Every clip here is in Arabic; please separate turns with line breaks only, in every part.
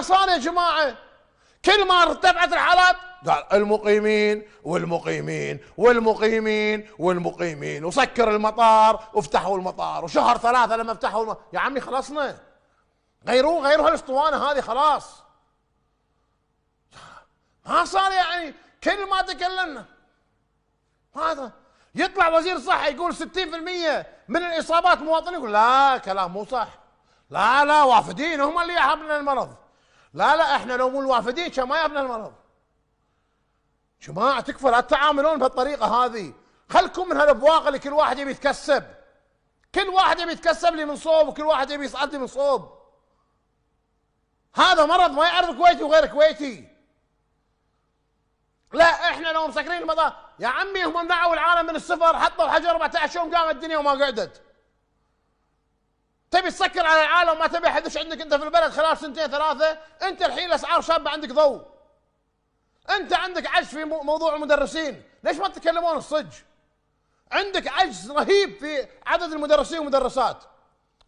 ما صار يا جماعة. كل ما ارتفعت الحالات قال المقيمين والمقيمين والمقيمين والمقيمين، وسكر المطار وافتحوا المطار، وشهر 3 لما فتحوا المطار. يا عمي خلصنا، غيروا هالاسطوانة هذه خلاص. ما صار يعني كل ما تكلمنا هذا يطلع وزير الصحة يقول 60% من الإصابات مواطنين، يقول لا كلام مو صح، لا وافدين هم اللي يحبنا المرض، لا احنا لو مو الوافدين كان ما يحبنا المرض. جماعة تكفى لا تتعاملون بهالطريقة هذه، خلكم من هالابواق اللي كل واحد يبي يتكسب، كل واحد يبي يتكسب لي من صوب، وكل واحد يبي يصعد لي من صوب. هذا مرض ما يعرف كويتي وغير كويتي. لا احنا لو مسكرين المطار يا عمي، هم منعوا العالم من السفر، حطوا الحجر 14 يوم قامت الدنيا وما قعدت. تبي تسكر على العالم وما تبي حدش عندك انت في البلد خلال 2 3 انت الحين الاسعار شابه عندك ضوء. انت عندك عجز في موضوع المدرسين، ليش ما تتكلمون الصج؟ عندك عجز رهيب في عدد المدرسين والمدرسات،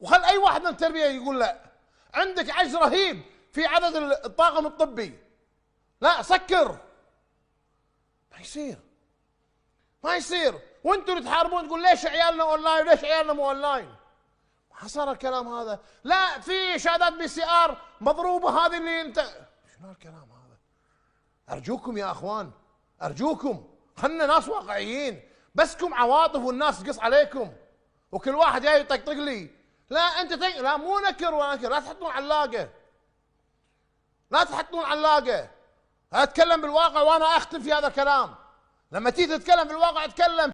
وخل اي واحد من التربيه يقول لا. عندك عجز رهيب في عدد الطاقم الطبي، لا سكر. ما يصير وانتم اللي تحاربون تقول ليش عيالنا اونلاين وليش عيالنا مو اونلاين. ما صار الكلام هذا. لا في شهادات PCR مضروبه، هذه اللي انت شنو الكلام هذا؟ ارجوكم يا اخوان، ارجوكم خلنا ناس واقعيين، بسكم عواطف والناس تقص عليكم وكل واحد جاي يطقطق لي. لا انت لا مو نكر ونكر، لا تحطون علاقه، لا تحطون علاقه. اتكلم بالواقع وانا اختم في هذا الكلام. لما تيجي تتكلم بالواقع اتكلم